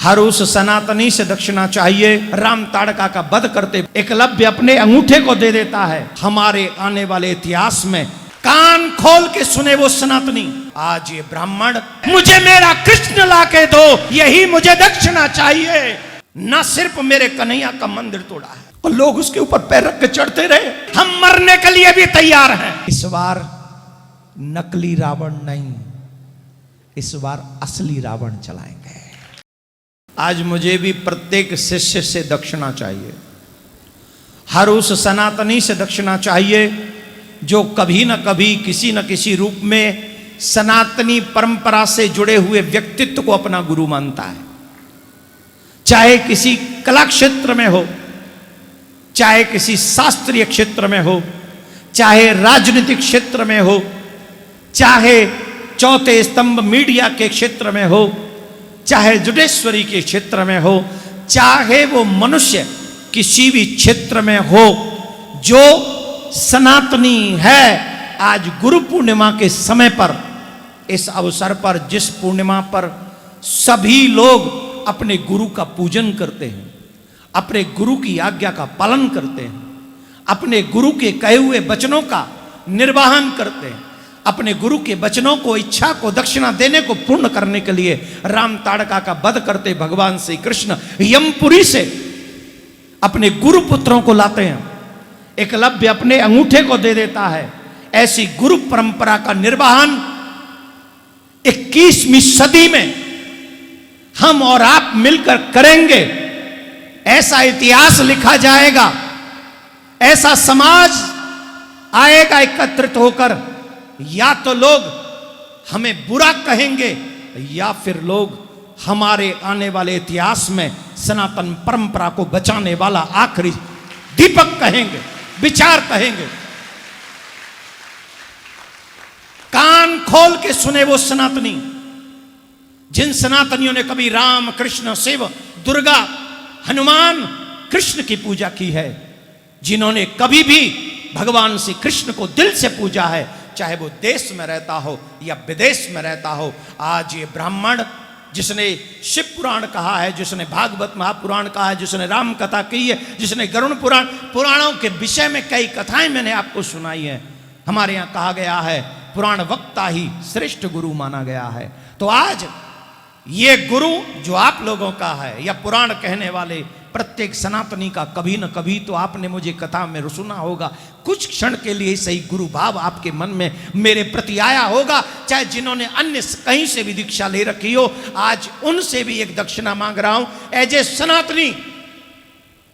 हर उस सनातनी से दक्षिणा चाहिए। राम ताड़का का वध करते एकलव्य अपने अंगूठे को दे देता है। हमारे आने वाले इतिहास में कान खोल के सुने वो सनातनी, आज ये ब्राह्मण मुझे मेरा कृष्ण ला के दो, यही मुझे दक्षिणा चाहिए। न सिर्फ मेरे कन्हैया का मंदिर तोड़ा है और लोग उसके ऊपर पैर रख के चढ़ते रहे। हम मरने के लिए भी तैयार हैं। इस बार नकली रावण नहीं, इस बार असली रावण चलाएंगे। आज मुझे भी प्रत्येक शिष्य से दक्षिणा चाहिए। हर उस सनातनी से दक्षिणा चाहिए जो कभी न कभी किसी न किसी रूप में सनातनी परंपरा से जुड़े हुए व्यक्तित्व को अपना गुरु मानता है। चाहे किसी कला क्षेत्र में हो, चाहे किसी शास्त्रीय क्षेत्र में हो, चाहे राजनीतिक क्षेत्र में हो, चाहे चौथे स्तंभ मीडिया के क्षेत्र में हो, चाहे जुडेश्वरी के क्षेत्र में हो, चाहे वो मनुष्य किसी भी क्षेत्र में हो, जो सनातनी है। आज गुरु पूर्णिमा के समय पर, इस अवसर पर, जिस पूर्णिमा पर सभी लोग अपने गुरु का पूजन करते हैं, अपने गुरु की आज्ञा का पालन करते हैं, अपने गुरु के कहे हुए वचनों का निर्वहन करते हैं, अपने गुरु के वचनों को, इच्छा को, दक्षिणा देने को पूर्ण करने के लिए राम ताड़का का वध करते भगवान श्री कृष्ण यमपुरी से अपने गुरु पुत्रों को लाते हैं। एकलव्य अपने अंगूठे को दे देता है। ऐसी गुरु परंपरा का निर्वहन 21वीं सदी में हम और आप मिलकर करेंगे। ऐसा इतिहास लिखा जाएगा, ऐसा समाज आएगा एकत्रित होकर। या तो लोग हमें बुरा कहेंगे या फिर लोग हमारे आने वाले इतिहास में सनातन परंपरा को बचाने वाला आखिरी दीपक कहेंगे, विचार कहेंगे। कान खोल के सुने वो सनातनी, जिन सनातनियों ने कभी राम, कृष्ण, शिव, दुर्गा, हनुमान, कृष्ण की पूजा की है, जिन्होंने कभी भी भगवान श्री कृष्ण को दिल से पूजा है, चाहे वो देश में रहता हो या विदेश में रहता हो। आज ये ब्राह्मण जिसने शिव पुराण कहा है, जिसने भागवत महापुराण कहा है, जिसने राम कथा की है, जिसने गरुड़ पुराण, पुराणों के विषय में कई कथाएं मैंने आपको सुनाई है। हमारे यहाँ कहा गया है पुराण वक्ता ही श्रेष्ठ गुरु माना गया है। तो आज ये गुरु जो आप लोगों का है, या पुराण कहने वाले प्रत्येक सनातनी का, कभी न कभी तो आपने मुझे कथा में सुना होगा, कुछ क्षण के लिए सही गुरु भाव आपके मन में मेरे प्रति आया होगा। चाहे जिन्होंने अन्य कहीं से भी दीक्षा ले रखी हो, आज उनसे भी एक दक्षिणा मांग रहा हूं। एज ए सनातनी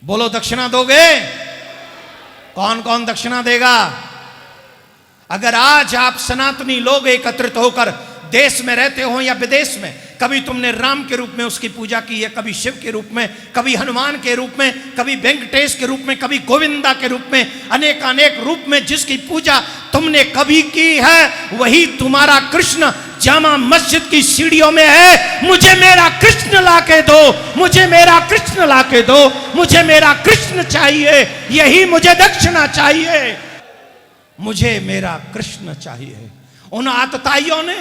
बोलो, दक्षिणा दोगे? कौन कौन दक्षिणा देगा? अगर आज आप सनातनी लोग एकत्रित होकर देश में रहते हो या विदेश में, कभी तुमने राम के रूप में उसकी पूजा की है, कभी शिव के रूप में, कभी हनुमान के रूप में, कभी वेंकटेश के रूप में, कभी गोविंदा के रूप में, अनेक अनेक रूप में जिसकी पूजा तुमने कभी की है, वही तुम्हारा कृष्ण जामा मस्जिद की सीढ़ियों में है। मुझे मेरा कृष्ण ला के दो, मुझे मेरा कृष्ण ला के दो, मुझे मेरा कृष्ण चाहिए, यही मुझे दक्षिणा चाहिए, मुझे मेरा कृष्ण चाहिए। उन आतताइयों ने,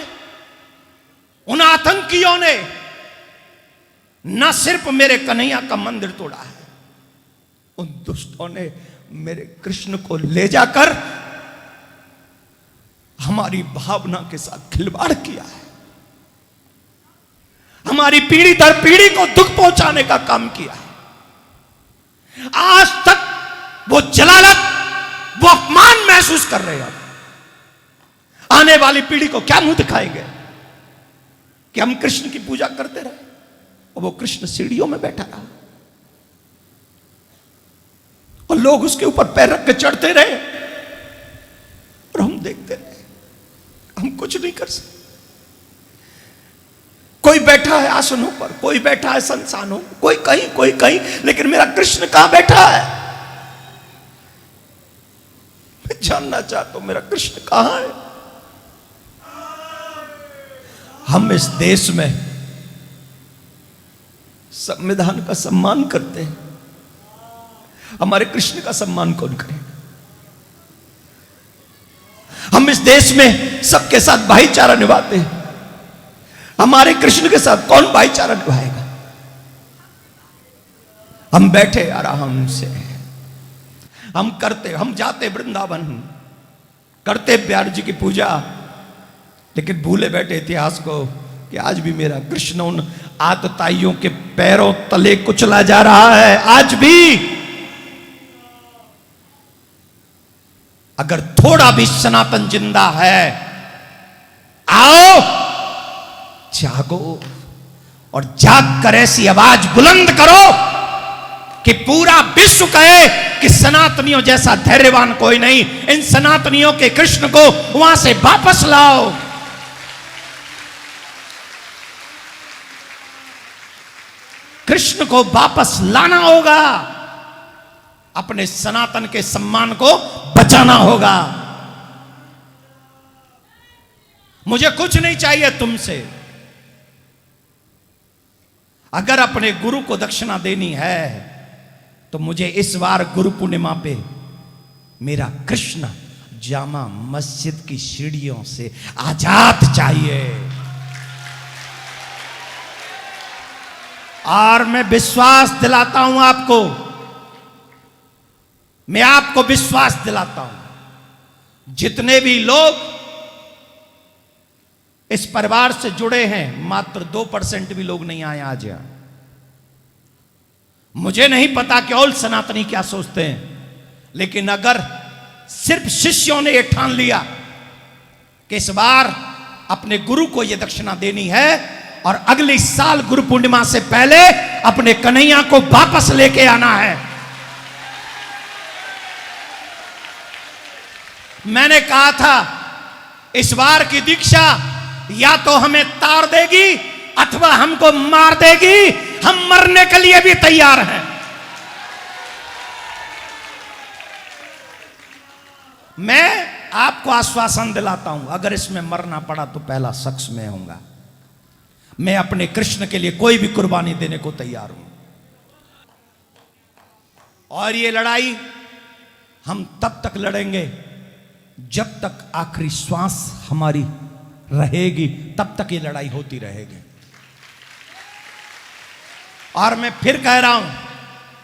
उन आतंकियों ने न सिर्फ मेरे कन्हैया का मंदिर तोड़ा है, उन दुष्टों ने मेरे कृष्ण को ले जाकर हमारी भावना के साथ खिलवाड़ किया है, हमारी पीढ़ी दर पीढ़ी को दुख पहुंचाने का काम किया है। आज तक वो जलालत, वो अपमान महसूस कर रहे हैं। आने वाली पीढ़ी को क्या मुंह दिखाएंगे कि हम कृष्ण की पूजा करते रहे और वो कृष्ण सीढ़ियों में बैठा रहा और लोग उसके ऊपर पैर रख के चढ़ते रहे और हम देखते रहे। हम कुछ नहीं कर सकते। कोई बैठा है आसनों पर, कोई बैठा है संसानों, कोई कहीं, कोई कहीं, लेकिन मेरा कृष्ण कहां बैठा है? मैं जानना चाहता हूं मेरा कृष्ण कहां है। हम इस देश में संविधान का सम्मान करते हैं, हमारे कृष्ण का सम्मान कौन करेगा? हम इस देश में सबके साथ भाईचारा निभाते हैं, हमारे कृष्ण के साथ कौन भाईचारा निभाएगा? हम बैठे आराम से, हम जाते वृंदावन, करते प्यार जी की पूजा, लेकिन भूले बैठे इतिहास को कि आज भी मेरा कृष्ण उन आतताइयों के पैरों तले कुचला जा रहा है। आज भी अगर थोड़ा भी सनातन जिंदा है, आओ जागो और जाग कर ऐसी आवाज बुलंद करो कि पूरा विश्व कहे कि सनातनियों जैसा धैर्यवान कोई नहीं। इन सनातनियों के कृष्ण को वहां से वापस लाओ। कृष्ण को वापस लाना होगा, अपने सनातन के सम्मान को बचाना होगा। मुझे कुछ नहीं चाहिए तुमसे, अगर अपने गुरु को दक्षिणा देनी है तो मुझे इस बार गुरु पूर्णिमा पे मेरा कृष्ण जामा मस्जिद की सीढ़ियों से आजाद चाहिए। और मैं विश्वास दिलाता हूं आपको, मैं आपको विश्वास दिलाता हूं, जितने भी लोग इस परिवार से जुड़े हैं, मात्र 2% भी लोग नहीं आए आज यहां। मुझे नहीं पता कि और सनातनी क्या सोचते हैं, लेकिन अगर सिर्फ शिष्यों ने यह ठान लिया कि इस बार अपने गुरु को यह दक्षिणा देनी है और अगले साल गुरु पूर्णिमा से पहले अपने कन्हैया को वापस लेके आना है। मैंने कहा था इस बार की दीक्षा या तो हमें तार देगी अथवा हमको मार देगी, हम मरने के लिए भी तैयार हैं। मैं आपको आश्वासन दिलाता हूं, अगर इसमें मरना पड़ा तो पहला शख्स मैं होऊंगा। मैं अपने कृष्ण के लिए कोई भी कुर्बानी देने को तैयार हूं। और ये लड़ाई हम तब तक लड़ेंगे जब तक आखिरी श्वास हमारी रहेगी, तब तक ये लड़ाई होती रहेगी। और मैं फिर कह रहा हूं,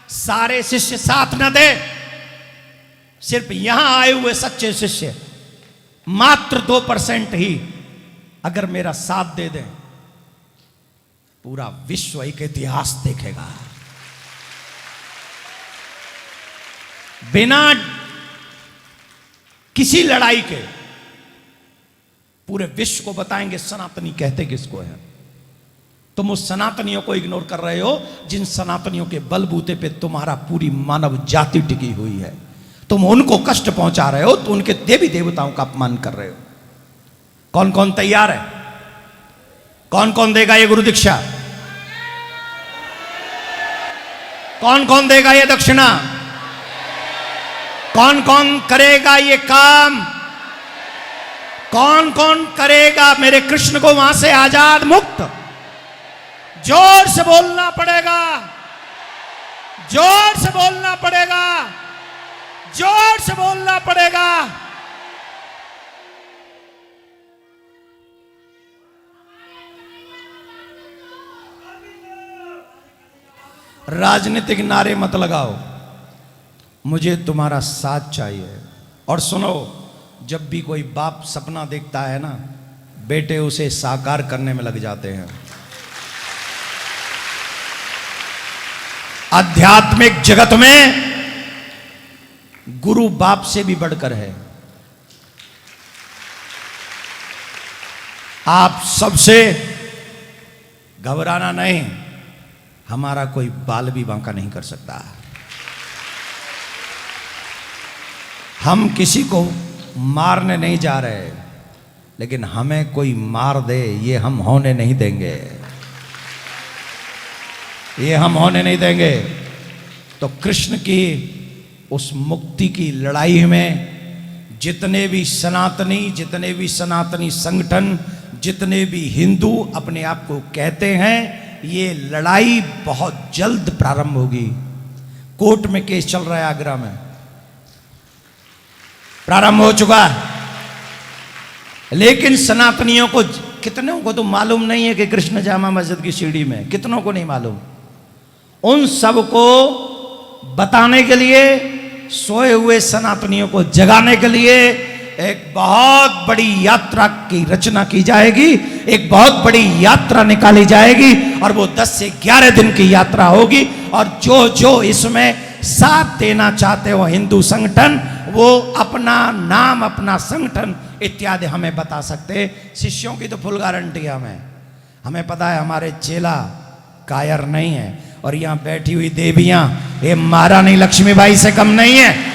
सारे शिष्य साथ न दे, सिर्फ यहां आए हुए सच्चे शिष्य मात्र 2% ही अगर मेरा साथ दे दें, पूरा विश्व एक इतिहास देखेगा। बिना किसी लड़ाई के पूरे विश्व को बताएंगे सनातनी कहते किसको है। तुम उस सनातनियों को इग्नोर कर रहे हो जिन सनातनियों के बलबूते पे तुम्हारा पूरी मानव जाति टिकी हुई है। तुम उनको कष्ट पहुंचा रहे हो, तो उनके देवी देवताओं का अपमान कर रहे हो। कौन कौन तैयार है? कौन कौन देगा ये गुरु दीक्षा? कौन कौन देगा ये दक्षिणा? कौन कौन करेगा ये काम? कौन कौन करेगा मेरे कृष्ण को वहां से आजाद मुक्त? जोर से बोलना पड़ेगा, जोर से बोलना पड़ेगा, जोर से बोलना पड़ेगा। राजनीतिक नारे मत लगाओ, मुझे तुम्हारा साथ चाहिए। और सुनो, जब भी कोई बाप सपना देखता है ना, बेटे उसे साकार करने में लग जाते हैं। आध्यात्मिक जगत में गुरु बाप से भी बढ़कर है। आप सबसे घबराना नहीं, हमारा कोई बाल भी बांका नहीं कर सकता। हम किसी को मारने नहीं जा रहे, लेकिन हमें कोई मार दे ये हम होने नहीं देंगे, ये हम होने नहीं देंगे। तो कृष्ण की उस मुक्ति की लड़ाई में जितने भी सनातनी संगठन, जितने भी हिंदू अपने आप को कहते हैं, ये लड़ाई बहुत जल्द प्रारंभ होगी। कोर्ट में केस चल रहा है, आगरा में प्रारंभ हो चुका है। लेकिन सनातनियों को, कितनों को तो मालूम नहीं है कि कृष्ण जामा मस्जिद की सीढ़ी में, कितनों को नहीं मालूम। उन सबको बताने के लिए, सोए हुए सनातनियों को जगाने के लिए एक बहुत बड़ी यात्रा की रचना की जाएगी, एक बहुत बड़ी यात्रा निकाली जाएगी और वो 10 से 11 दिन की यात्रा होगी। और जो जो इसमें साथ देना चाहते हो हिंदू संगठन, वो अपना नाम, अपना संगठन इत्यादि हमें बता सकते। शिष्यों की तो फुल गारंटी हमें पता है, हमारे चेला कायर नहीं है। और यहाँ बैठी हुई देवियां ये महारानी लक्ष्मीबाई से कम नहीं है।